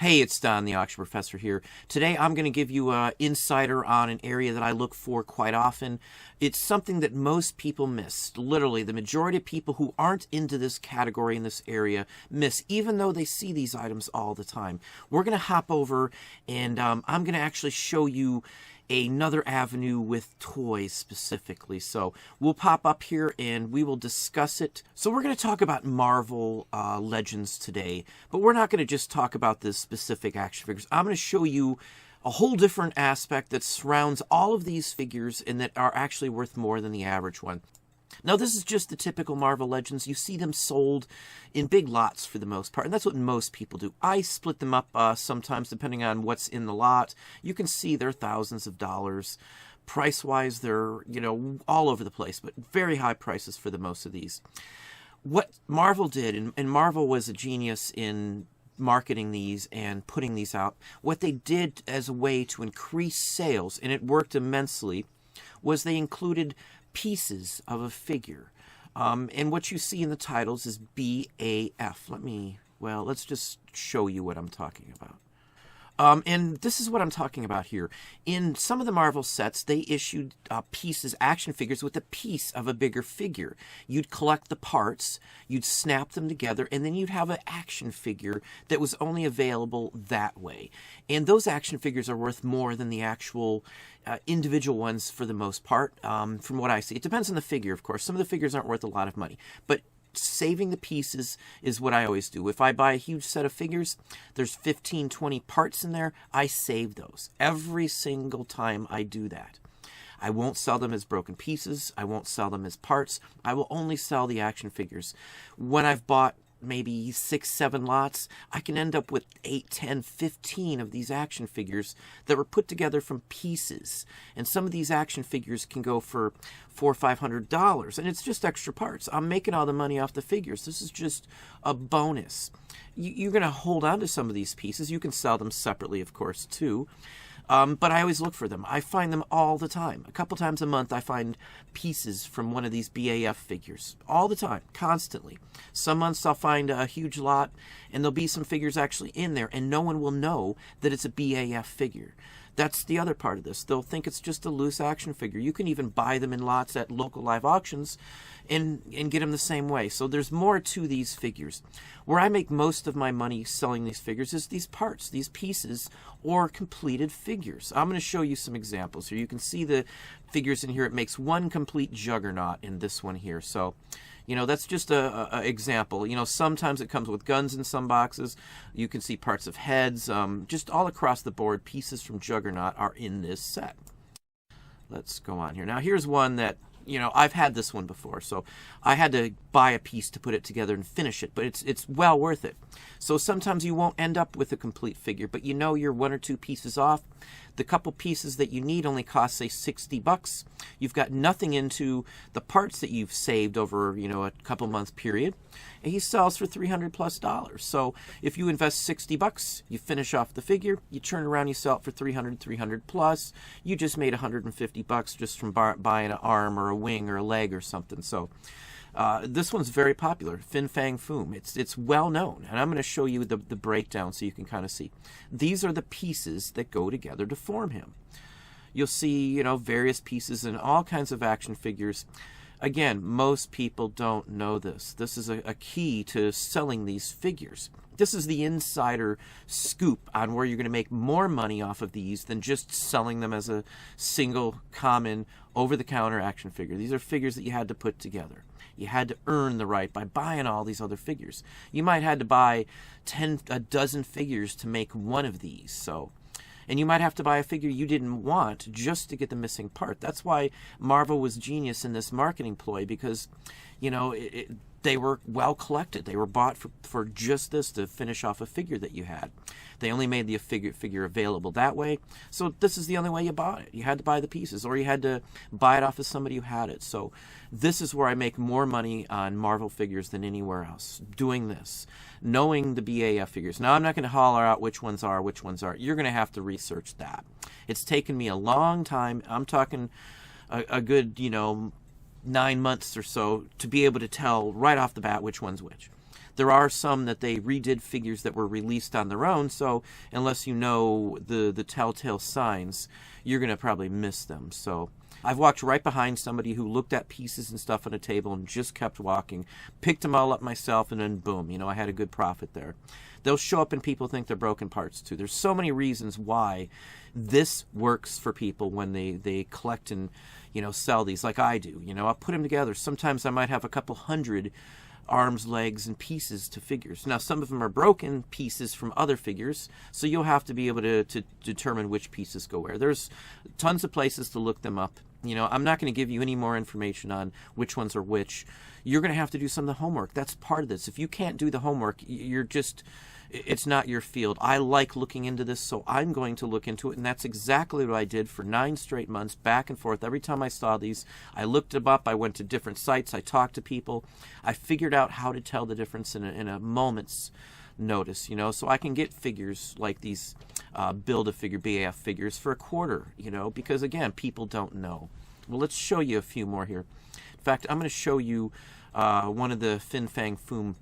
Hey, it's Don, the Auction Professor here. Today I'm going to give you an insider on an area that I look for quite often. It's something that most people miss. Literally, the majority of people who aren't into this category in this area miss, even though they see these items all the time. We're going to hop over and I'm going to actually show you another avenue with toys specifically. So we'll pop up here and we will discuss it. So we're going to talk about Marvel Legends today, but we're not going to just talk about this specific action figures. I'm going to show you a whole different aspect that surrounds all of these figures and that are actually worth more than the average one. Now, this is just the typical Marvel Legends. You see them sold in big lots for the most part, and that's what most people do. I split them up sometimes depending on what's in the lot. You can see they're thousands of dollars. Price-wise, they're, all over the place, but very high prices for the most of these. What Marvel did, and Marvel was a genius in marketing these and putting these out, what they did as a way to increase sales, and it worked immensely, was they included pieces of a figure. And what you see in the titles is BAF. Let's just show you what I'm talking about. And this is what I'm talking about here. In some of the Marvel sets, they issued pieces, action figures, with a piece of a bigger figure. You'd collect the parts, you'd snap them together, and then you'd have an action figure that was only available that way. And those action figures are worth more than the actual individual ones for the most part, from what I see. It depends on the figure, of course. Some of the figures aren't worth a lot of money, but saving the pieces is what I always do. If I buy a huge set of figures, there's 15, 20 parts in there, I save those. Every single time I do that. I won't sell them as broken pieces. I won't sell them as parts. I will only sell the action figures. When I've bought maybe 6, 7 lots, I can end up with 8, 10, 15 of these action figures that were put together from pieces. And some of these action figures can go for $400 or $500, and it's just extra parts. I'm making all the money off the figures. This is just a bonus. You're going to hold on to some of these pieces. You can sell them separately, of course, too. But I always look for them. I find them all the time. A couple times a month I find pieces from one of these BAF figures. All the time, constantly. Some months I'll find a huge lot and there'll be some figures actually in there and no one will know that it's a BAF figure. That's the other part of this. They'll think it's just a loose action figure. You can even buy them in lots at local live auctions and get them the same way. So there's more to these figures. Where I make most of my money selling these figures is these parts, these pieces, or completed figures. I'm going to show you some examples here. You can see the figures in here. It makes one complete juggernaut in this one here. So, that's just a example. Sometimes it comes with guns in some boxes. You can see parts of heads. Just all across the board, pieces from Juggernaut are in this set. Let's go on here. Now, here's one that, I've had this one before, so I had to buy a piece to put it together and finish it, but it's well worth it. So sometimes you won't end up with a complete figure, but you're 1 or 2 pieces off. The couple pieces that you need only cost, say, $60. You've got nothing into the parts that you've saved over, a couple month period. And he sells for $300+. So if you invest $60, you finish off the figure, you turn around, you sell it for $300+. You just made $150 just from buying an arm or a wing or a leg or something. So this one's very popular, Fin Fang Foom. It's well known, and I'm going to show you the breakdown so you can kind of see. These are the pieces that go together to form him. You'll see, various pieces and all kinds of action figures. Again, most people don't know this. This is a key to selling these figures. This is the insider scoop on where you're going to make more money off of these than just selling them as a single, common, over-the-counter action figure. These are figures that you had to put together. You had to earn the right by buying all these other figures. You might have had to buy a dozen figures to make one of these. And you might have to buy a figure you didn't want just to get the missing part. That's why Marvel was genius in this marketing ploy, because, they were well collected. They were bought for just this, to finish off a figure that you had. They only made the figure available that way. So this is the only way you bought it. You had to buy the pieces, or you had to buy it off of somebody who had it. So this is where I make more money on Marvel figures than anywhere else, doing this, knowing the BAF figures. Now, I'm not going to holler out which ones are, which ones aren't. You're going to have to research that. It's taken me a long time. I'm talking a good, 9 months or so to be able to tell right off the bat which one's which. There are some that they redid figures that were released on their own, so unless you know the telltale signs, you're going to probably miss them. So I've walked right behind somebody who looked at pieces and stuff on a table and just kept walking, picked them all up myself, and then boom, you know, I had a good profit there. They'll show up and people think they're broken parts too. There's so many reasons why this works for people when they collect and, you know, sell these like I do. You know, I'll put them together. Sometimes I might have a couple hundred arms, legs, and pieces to figures. Now, some of them are broken pieces from other figures, so you'll have to be able to determine which pieces go where. There's tons of places to look them up. You know, I'm not going to give you any more information on which ones are which. You're going to have to do some of the homework. That's part of this. If you can't do the homework, you're just, it's not your field. I like looking into this, so I'm going to look into it, and that's exactly what I did for 9 straight months, back and forth. Every time I saw these, I looked them up, I went to different sites, I talked to people, I figured out how to tell the difference in a moment's notice, you know, so I can get figures like these Build-A-Figure BAF figures for $0.25, you know, because again, people don't know. Well, let's show you a few more here. In fact, I'm going to show you one of the Fin Fang Foom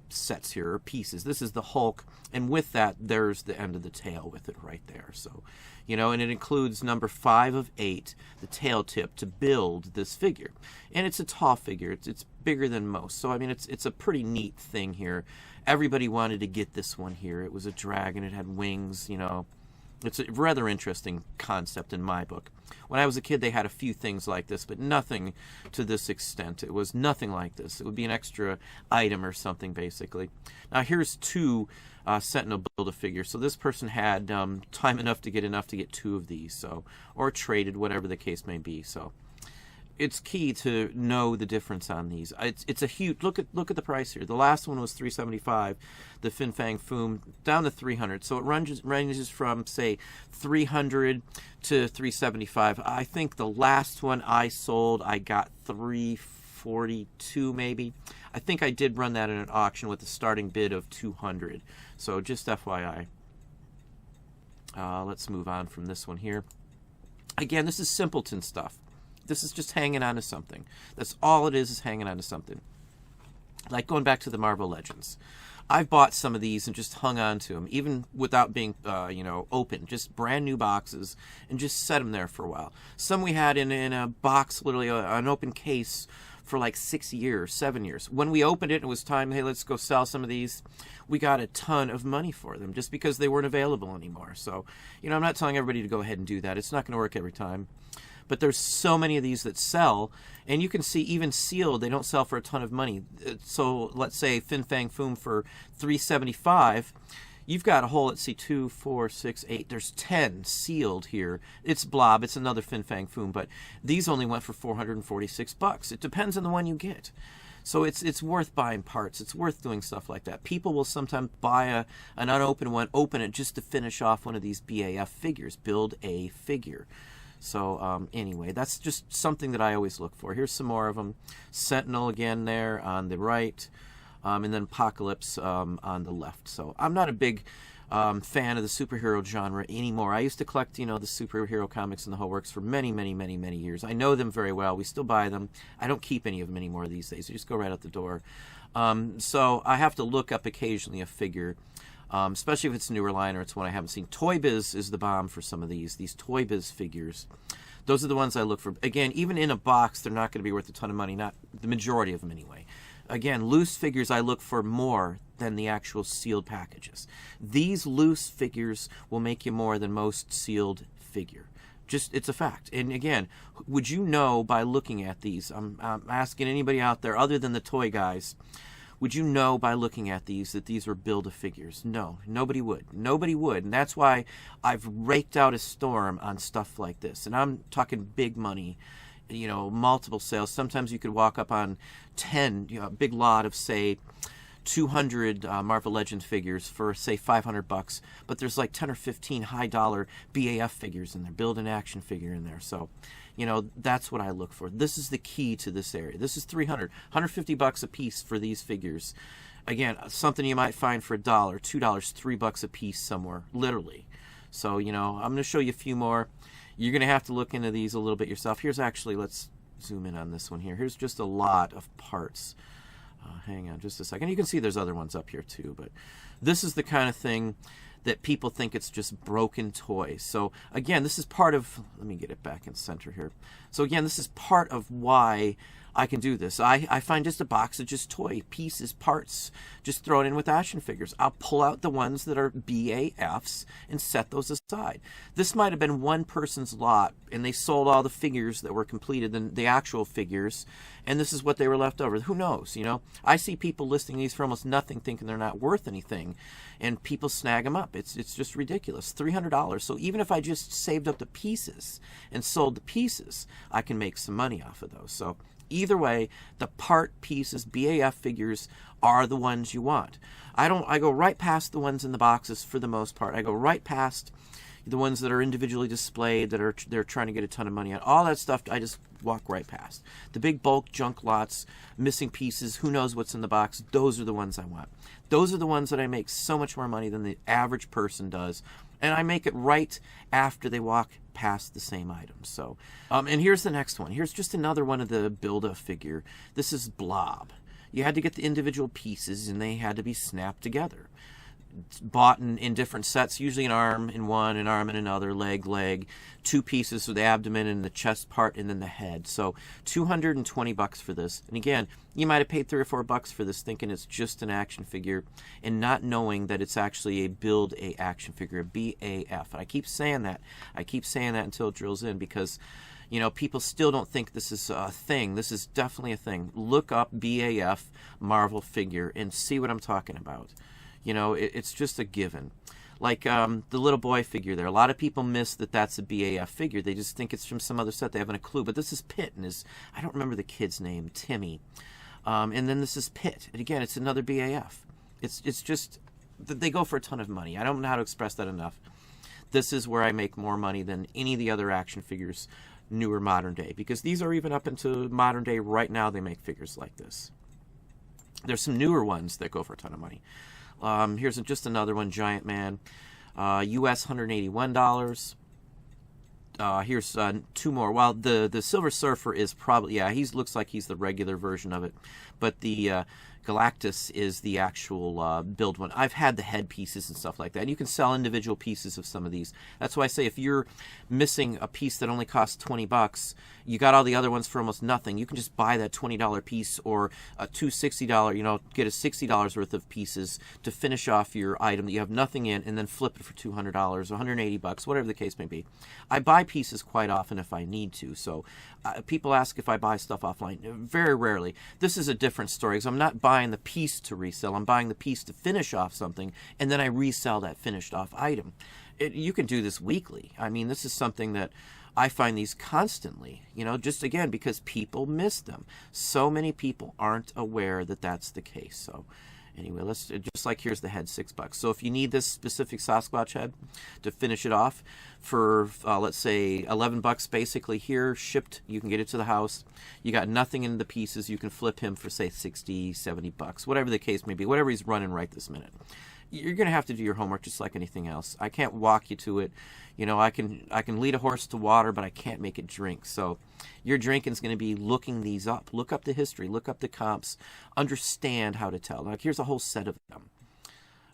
sets here, or pieces. This is the Hulk, and with that, there's the end of the tail with it right there. So, you know, and it includes number 5 of 8, the tail tip, to build this figure. And it's a tall figure. It's bigger than most. So, I mean, it's a pretty neat thing here. Everybody wanted to get this one here. It was a dragon. It had wings, you know. It's a rather interesting concept in my book. When I was a kid, they had a few things like this, but nothing to this extent. It was nothing like this. It would be an extra item or something, basically. Now, here's 2 Sentinel Build-A-Figure. So this person had time enough to get 2 of these, so, or traded, whatever the case may be. So it's key to know the difference on these. It's a huge, look at the price here. The last one was $375, the Fin Fang Foom, down to $300. So it ranges from, say, $300 to $375. I think the last one I sold, I got $342 maybe. I think I did run that in an auction with a starting bid of $200. So just FYI. Let's move on from this one here. Again, this is simpleton stuff. This is just hanging on to something. That's all it is hanging on to something. Like going back to the Marvel Legends. I've bought some of these and just hung on to them, even without being, you know, open. Just brand new boxes and just set them there for a while. Some we had in a box, literally an open case for like 6 years, 7 years. When we opened it and it was time, hey, let's go sell some of these, we got a ton of money for them just because they weren't available anymore. So, you know, I'm not telling everybody to go ahead and do that. It's not going to work every time. But there's so many of these that sell, and you can see even sealed, they don't sell for a ton of money. So let's say Fin Fang Foom for $375. You've got a whole, let's see, 2, 4, 6, 8. There's 10 sealed here. It's Blob. It's another Fin Fang Foom, but these only went for $446. It depends on the one you get. So it's worth buying parts. It's worth doing stuff like that. People will sometimes buy an unopened one, open it just to finish off one of these BAF figures, build a figure. So anyway, that's just something that I always look for. Here's some more of them. Sentinel again there on the right, and then Apocalypse on the left. So I'm not a big fan of the superhero genre anymore. I used to collect, you know, the superhero comics and the whole works for many, many, many, many years. I know them very well. We still buy them. I don't keep any of them anymore these days. They just go right out the door. So I have to look up occasionally a figure. Especially if it's a newer line or it's one I haven't seen. Toy Biz is the bomb for some of these Toy Biz figures. Those are the ones I look for. Again, even in a box, they're not going to be worth a ton of money. Not the majority of them anyway. Again, loose figures I look for more than the actual sealed packages. These loose figures will make you more than most sealed figure. Just, it's a fact. And again, would you know by looking at these? I'm asking anybody out there other than the toy guys. Would you know by looking at these that these were Build-A-Figures? No, nobody would. Nobody would. And that's why I've raked out a storm on stuff like this. And I'm talking big money, you know, multiple sales. Sometimes you could walk up on 10, you know, a big lot of, say, 200 Marvel Legends figures for, say, $500. But there's like 10 or 15 high-dollar BAF figures in there, build-an-action figure in there. So, you know, that's what I look for. This is the key to this area. This is $300, $150 a piece for these figures. Again, something you might find for $1, $2, $3 a piece somewhere, literally. So, you know, I'm going to show you a few more. You're going to have to look into these a little bit yourself. Here's actually, let's zoom in on this one here. Here's just a lot of parts. Hang on just a second. You can see there's other ones up here too, but this is the kind of thing that people think it's just broken toys. So again, this is part of, let me get it back in center here. So again, this is part of why I can do this. I find just a box of just toy pieces, parts, just throw it in with action figures. I'll pull out the ones that are BAFs and set those aside. This might have been one person's lot, and they sold all the figures that were completed, the actual figures, and this is what they were left over. Who knows, you know? I see people listing these for almost nothing, thinking they're not worth anything, and people snag them up. It's just ridiculous. $300. So even if I just saved up the pieces and sold the pieces, I can make some money off of those. So either way, the part pieces, BAF figures, are the ones you want. I go right past the ones in the boxes for the most part. I go right past the ones that are individually displayed, that they're trying to get a ton of money on. All that stuff, I just walk right past. The big bulk junk lots, missing pieces, who knows what's in the box, those are the ones I want. Those are the ones that I make so much more money than the average person does. And I make it right after they walk past the same items. So, and here's the next one. Here's just another one of the build-a figure. This is Blob. You had to get the individual pieces, and they had to be snapped together. It's bought in different sets, usually an arm in one, an arm in another, leg, two pieces with the abdomen and the chest part, and then the head. So $220 for this. And again, you might have paid $3 or $4 for this, thinking it's just an action figure, and not knowing that it's actually a build-a action figure, a BAF. And I keep saying that. I keep saying that until it drills in, because you know, people still don't think this is a thing. This is definitely a thing. Look up BAF Marvel figure and see what I'm talking about. You know, it's just a given. Like the little boy figure there. A lot of people miss that that's a BAF figure. They just think it's from some other set. They haven't a clue. But this is Pitt, and I don't remember the kid's name, Timmy. And then this is Pitt. And again, it's another BAF. It's just, they go for a ton of money. I don't know how to express that enough. This is where I make more money than any of the other action figures, newer modern day. Because these are even up into modern day right now, they make figures like this. There's some newer ones that go for a ton of money. Here's just another one, Giant Man, US $181. Here's two more. Well, the Silver Surfer is probably, yeah, looks like he's the regular version of it, but the Galactus is the actual build one. I've had the head pieces and stuff like that. And you can sell individual pieces of some of these. That's why I say if you're missing a piece that only costs $20, you got all the other ones for almost nothing. You can just buy that $20 piece, or a $60, you know, get a $60 worth of pieces to finish off your item that you have nothing in, and then flip it for $200 or $180, whatever the case may be. I buy pieces quite often if I need to. So people ask if I buy stuff offline. Very rarely. This is a different story, because I'm not buying the piece to resell. I'm buying the piece to finish off something, and then I resell that finished off item. You can do this weekly. I mean, this is something that I find these constantly, you know, just again, because people miss them. So many people aren't aware that that's the case. So anyway, let's just like, here's the head, $6. So if you need this specific Sasquatch head to finish it off for, let's say $11 basically here, shipped, you can get it to the house. You got nothing in the pieces. You can flip him for say $60, $70, whatever the case may be, whatever he's running right this minute. You're going to have to do your homework just like anything else. I can't walk you to it. You know, I can lead a horse to water, but I can't make it drink. So your drinking is going to be looking these up. Look up the history. Look up the comps. Understand how to tell. Like, here's a whole set of them.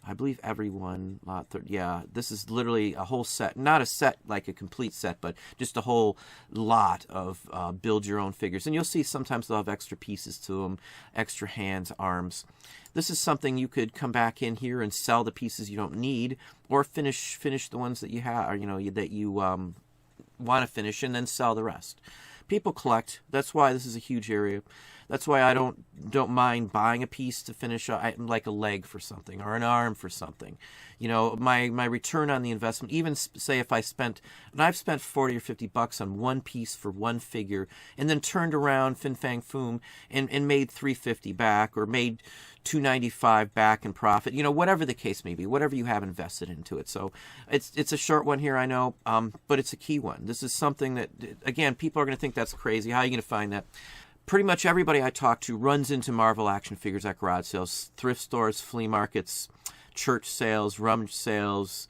I believe everyone, yeah, this is literally a whole set. Not a set like a complete set, but just a whole lot of build your own figures. And you'll see sometimes they'll have extra pieces to them, extra hands, arms. This is something you could come back in here and sell the pieces you don't need, or finish the ones that you have, or, you know, that you want to finish, and then sell the rest. People collect. That's why this is a huge area. That's why I don't mind buying a piece to finish like a leg for something, or an arm for something. You know, my return on the investment, even say if I spent, and I've spent $40 or $50 on one piece for one figure, and then turned around, fin fang foom, and made $350 back, or made $295 back in profit. You know, whatever the case may be, whatever you have invested into it. So it's a short one here, I know, but it's a key one. This is something that, again, people are going to think that's crazy. How are you going to find that? Pretty much everybody I talk to runs into Marvel action figures at garage sales, thrift stores, flea markets, church sales, rummage sales,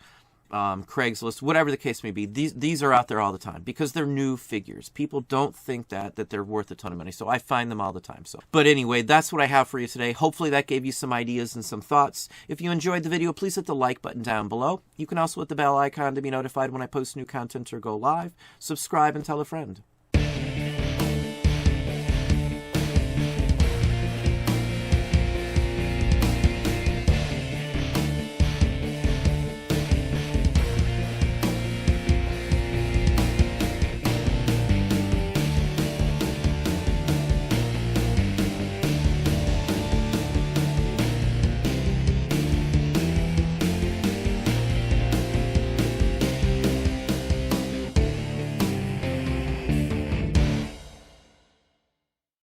Craigslist, whatever the case may be. These are out there all the time because they're new figures. People don't think that they're worth a ton of money, so I find them all the time. But anyway, that's what I have for you today. Hopefully that gave you some ideas and some thoughts. If you enjoyed the video, please hit the like button down below. You can also hit the bell icon to be notified when I post new content or go live. Subscribe and tell a friend.